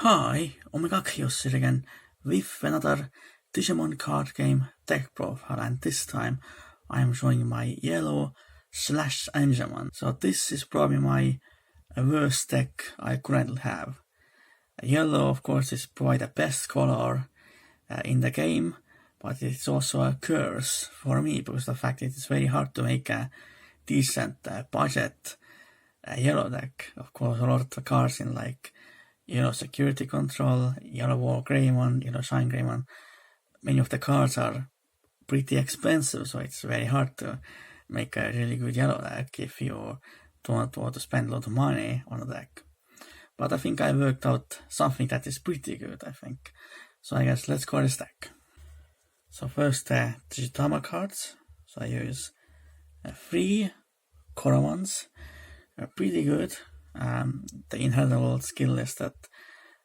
Hi, Omega Khaos here again with another Digimon card game deck profile, and this time I am showing my Yellow SlashAngemon. So this is probably my worst deck I currently have. Yellow, of course, is probably the best color in the game, but it's also a curse for me because of the fact that it's very hard to make a decent budget yellow deck. Of course, a lot of the cards in like Yellow Security Control, Yellow Wall Greymon, Yellow Shine Greymon, many of the cards are pretty expensive, so it's very hard to make a really good yellow deck if you don't want to spend a lot of money on a deck. But I think I worked out something that is pretty good, I think. So I guess let's go this deck. So first Digitama cards. So I use 3 Koromons. Pretty good. The inheritable skill is that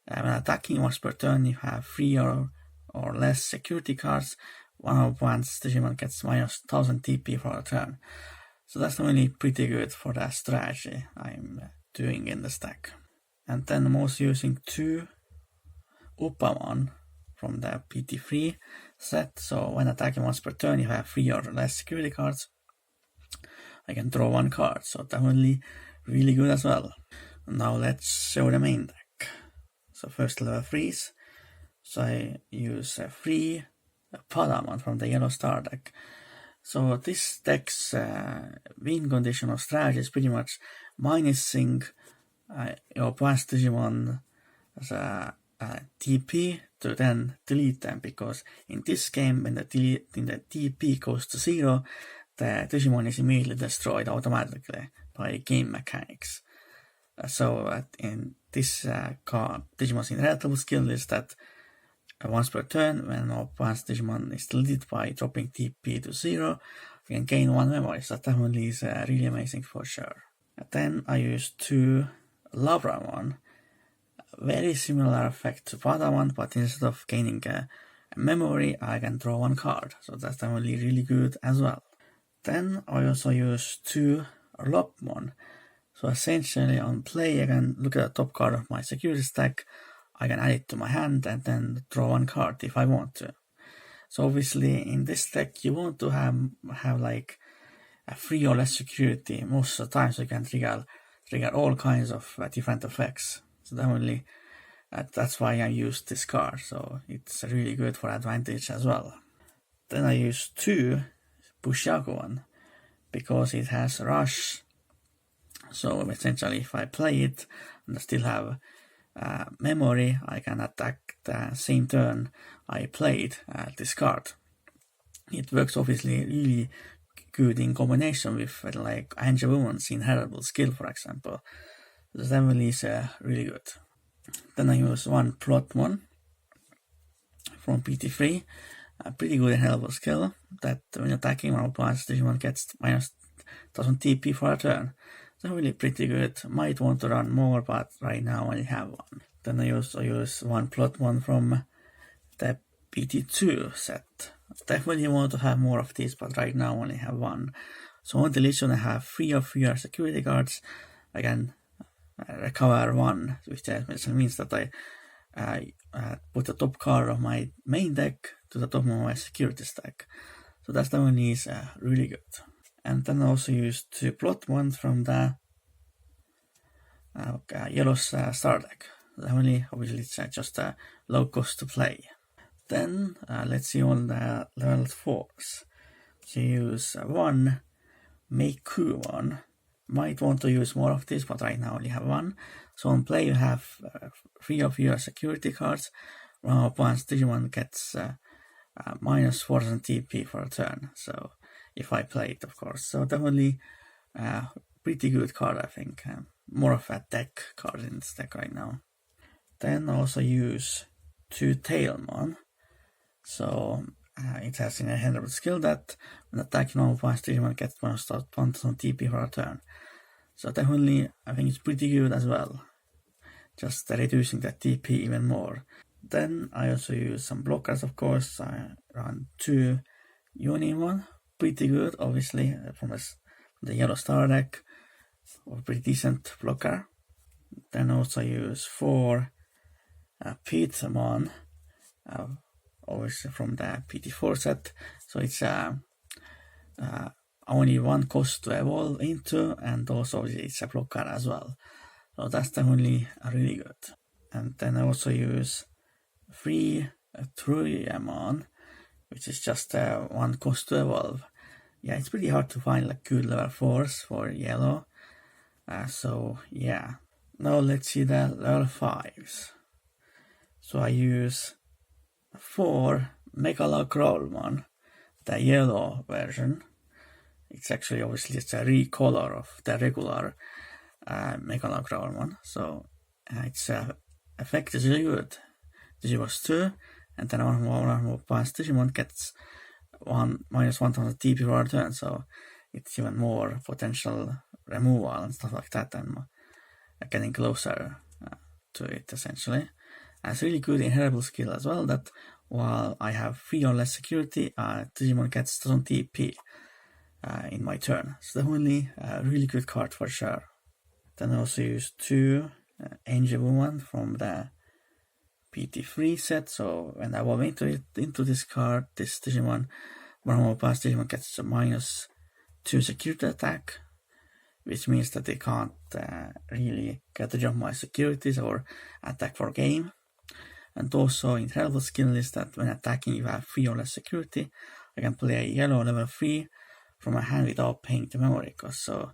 when attacking once per turn, you have 3 or less security cards. One of one's Digimon gets minus 1000 TP for a turn. So that's really pretty good for the strategy I'm doing in this deck. And then I'm also using 2 Uppamon from the PT3 set. So when attacking once per turn, you have 3 or less security cards. I can draw 1 card, so definitely really good as well. Now let's show the main deck. So first level 3s. So I use 3 Palamon from the Yellow Star deck. So this deck's win condition or strategy is pretty much minusing your past Digimon as a TP to then delete them, because in this game when the TP goes to 0, the Digimon is immediately destroyed automatically by game mechanics. So in this card, Digimon's inheritable skill is that once per turn, when our past Digimon is deleted by dropping TP to 0, you can gain 1 memory. So that definitely is really amazing for sure. And then I use 2 Labramon. Very similar effect to Patamon, but instead of gaining a memory, I can draw 1 card. So that's definitely really good as well. Then I also use 2 Lopmon. So essentially on play, I can look at the top card of my security stack, I can add it to my hand and then draw 1 card if I want to. So obviously in this deck you want to have like a 3 or less security most of the time, so you can trigger all kinds of different effects. So definitely that's why I use this card, so it's really good for advantage as well. Then I use 2 Bushakuan because it has Rush. So essentially if I play it and I still have memory, I can attack the same turn I played this card. It works obviously really good in combination with like Angemon's inheritable skill, for example. This definitely is really good. Then I use 1 Plotmon from PT3. A pretty good inheritable skill that when attacking one opponent's Digimon gets minus 1000 TP for a turn. So really pretty good. Might want to run more, but right now I only have 1. Then I also use 1 Plotmon from the PT2 set. Definitely want to have more of these, but right now I only have 1. So on deletion I have 3 of 3 security cards. I can recover 1, which means that I put the top card of my main deck to the top of my security stack. So that definitely is really good. And then I also used 2 Plotmon from the Yellow Star deck. Definitely, obviously it's just a low cost to play. Then let's see on the level 4s. So you use 1 Meikumon. Might want to use more of this, but right now I only have 1. So on play you have 3 of your security cards. One opponent's Digimon gets minus 4000 TP for a turn. So if I play it, of course. So definitely pretty good card, I think. More of a deck card in this deck right now. Then I also use 2 Tailmon. So it has an inheritable skill that when attacking one opponent's Digimon gets minus 1000 TP for a turn. So definitely I think it's pretty good as well. Just reducing the TP even more. Then I also use some blockers, of course. I run 2 Unimon. Pretty good, obviously, from the Yellow Star deck. Or pretty decent blocker. Then also use 4 Pizamon, obviously from the PT4 set, so it's only one cost to evolve into, and also it's a blocker as well, so that's definitely really good. And then I also use 3 Truiamon, which is just one cost to evolve. Yeah, it's pretty hard to find like good level 4s for yellow, so yeah. Now let's see the level 5s. So I use 4 Megalogrowlmon, the yellow version. It's actually obviously it's a recolor of the regular Megalogrowlmon, so its effect is really good. Digivolves 2, and then one more past Digimon gets minus 1000 TP for a turn, so it's even more potential removal and stuff like that, and getting closer to it essentially. And it's really good inheritable skill as well, that while I have 3 or less security, Digimon gets 1000 TP in my turn. So definitely a really good card for sure. Then I also use 2 Angemon from the PT3 set, so when I evolve into this card, this Digimon, one more past Digimon gets a minus 2 security attack, which means that they can't really get the jump my securities or attack for game. And also incredible skill is that when attacking you have 3 or less security, I can play a yellow level 3 from my hand without paying the memory cost. So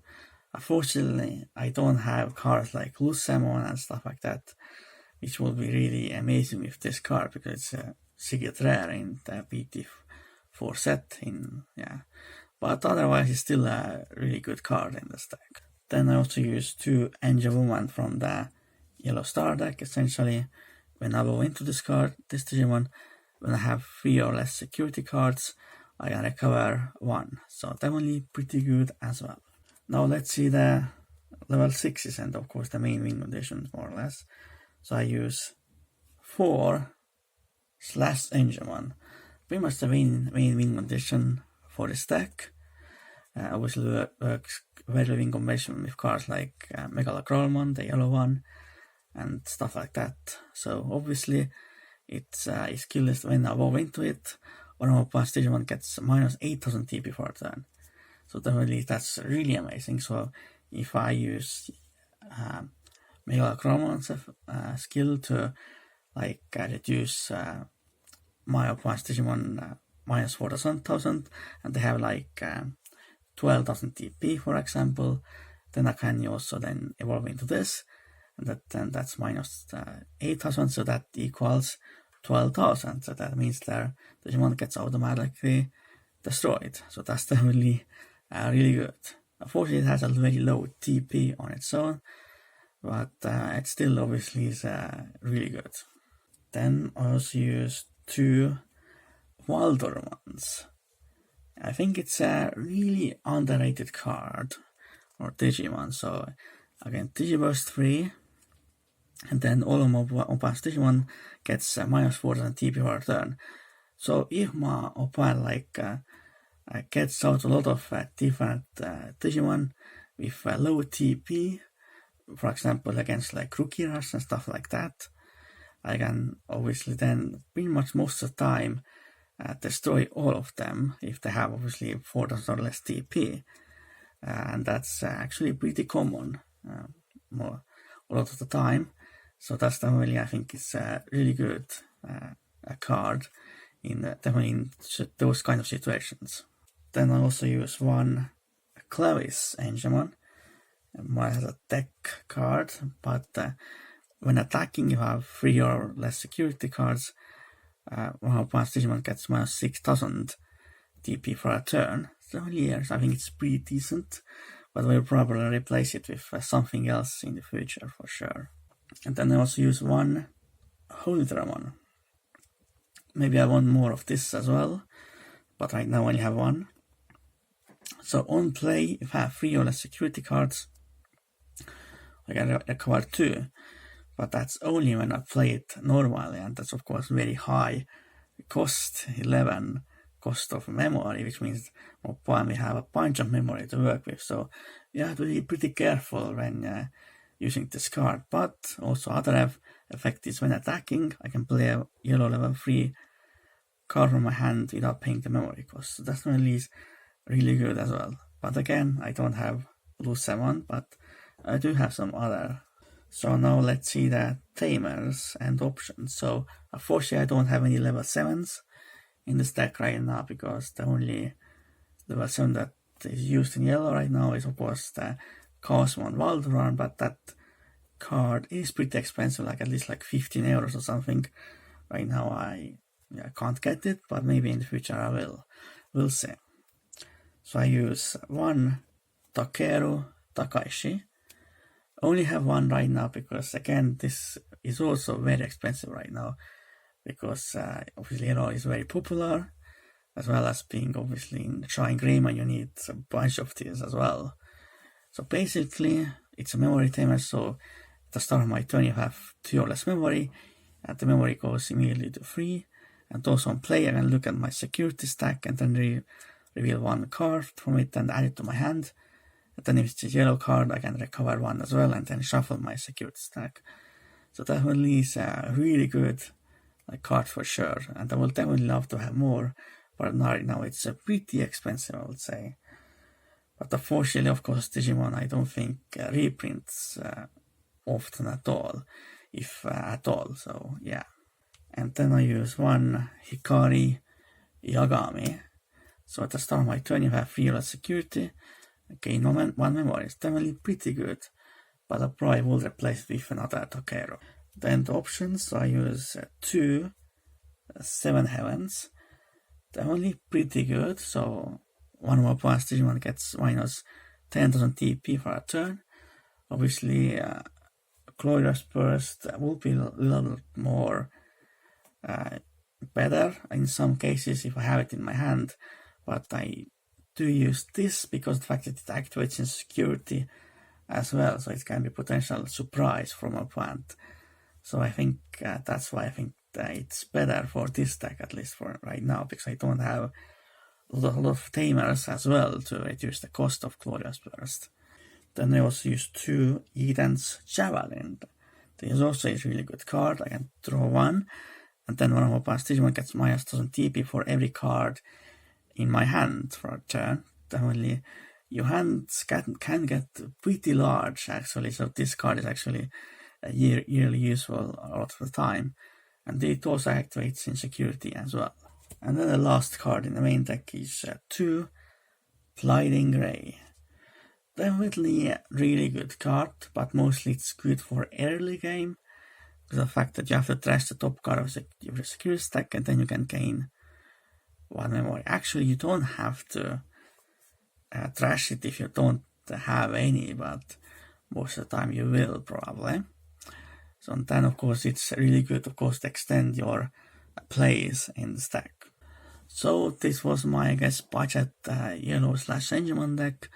unfortunately I don't have cards like Lusamon and stuff like that, which will be really amazing with this card because it's a secret rare in the PT4 set. But otherwise it's still a really good card in the stack. Then I also use 2 Angemon from the Yellow Star deck. Essentially, when I go into this card, this Digimon, when I have 3 or less security cards, I can recover 1. So definitely pretty good as well. Now let's see the level 6s and of course the main win conditions more or less. So I use 4 SlashAngemon, pretty much the main win condition for this deck. Obviously works very well in combination with cards like Megalogrowlmon, the yellow one, and stuff like that. So obviously its skill is when I evolve into it, one of my past Digimon gets minus 8000 TP for a turn. So definitely that's really amazing. So if I use Megalogrowlmon's skill to like reduce my past Digimon minus 4000, and they have like 12,000 TP for example, then I can also then evolve into this, and that's minus 8,000, so that equals 12,000. So that means the Digimon gets automatically destroyed. So that's definitely really good. Unfortunately, it has a very low TP on its own, but it still obviously is really good. Then I also use 2 Waldormons. I think it's a really underrated card or Digimon. So again, Digiburst 3, and then all of my past Digimon gets minus 4000 TP per turn. So if my opponent like gets out a lot of different Digimon with low TP, for example against like Rookie Rush and stuff like that, I can obviously then pretty much most of the time destroy all of them if they have obviously 4000 or less TP, and that's actually pretty common a lot of the time. So that's definitely, I think it's a really good card definitely in those kind of situations. Then I also use 1 SlashAngemon. Mine has a deck card, but when attacking you have 3 or less security cards. One of my Digimon gets minus 6000 TP for a turn. So yes, I think it's pretty decent, but we'll probably replace it with something else in the future for sure. And then I also use 1 Holdramon. Maybe I want more of this as well, but right now I only have 1. So on play, if I have 3 or less security cards, I can recover 2. But that's only when I play it normally, and that's of course very high cost, 11 cost of memory, which means we have a bunch of memory to work with. So you have to be pretty careful when using this card. But also other effect is when attacking, I can play a yellow level 3 card from my hand without paying the memory cost. So that really is really good as well. But again, I don't have blue 7, but I do have some other. So now let's see the tamers and options. So unfortunately I don't have any level 7s in the stack right now, because the only level 7 that is used in yellow right now is of course the Khaos Waldron, but that card is pretty expensive, like at least like 15 euros or something. Right now I can't get it, but maybe in the future I will. We'll see. So I use one Takeru Takaishi. Only have one right now because again this is also very expensive right now, because obviously yellow is very popular, as well as being obviously in Trying Greymon you need a bunch of these as well. So basically it's a memory tamer, so at the start of my turn you have 2 or less memory, and the memory goes immediately to 3, and also on play I can look at my security stack and then reveal one card from it and add it to my hand. And then if it's a yellow card, I can recover one as well and then shuffle my security stack. So that really is a really good card for sure, and I will definitely love to have more, but right now it's pretty expensive, I would say. But unfortunately, of course, Digimon I don't think reprints often at all, if at all, so yeah. And then I use one Hikari Yagami. So at the start of my turn you have 3 security, gain one memory. It's definitely pretty good, but I probably will replace it with another Takeru. Then the options, so I use 2 7 Heavens. Definitely pretty good, so one more plus Digimon gets minus 10,000 TP for a turn. Obviously, Glorious Burst will be a little more better in some cases if I have it in my hand, but I do use this because of the fact that it activates in security as well, so it can be potential surprise from a opponent. So I think that's why I think that it's better for this deck, at least for right now, because I don't have a lot of tamers as well to reduce the cost of Glorious Burst. Then I also use 2 Eden's Javelin. This is also a really good card. I can draw one, and then one of my past Digimon gets minus 1000 TP for every card in my hand for a turn. Definitely, your hands can get pretty large actually, so this card is actually yearly useful a lot of the time, and it also activates in security as well. And then the last card in the main deck is 2 Gliding Ray. Definitely a really good card, but mostly it's good for early game, because of the fact that you have to trash the top card of your security stack and then you can gain one memory. Actually, you don't have to trash it if you don't have any, but most of the time you will probably. So then of course it's really good of course to extend your plays in the stack. So this was my, I guess, budget Yellow SlashAngemon deck.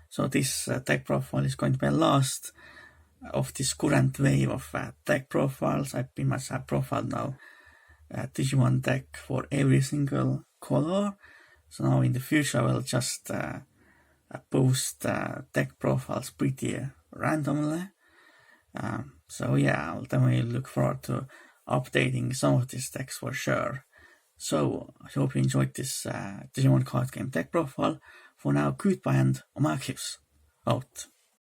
So this deck profile is going to be the last of this current wave of deck profiles. I pretty much have profiled now Digimon deck for every single color. So now in the future I will just post deck profiles pretty randomly. So yeah, I'll definitely look forward to updating some of these decks for sure. So I hope you enjoyed this Digimon card game deck profile. For now, goodbye and Omakius out.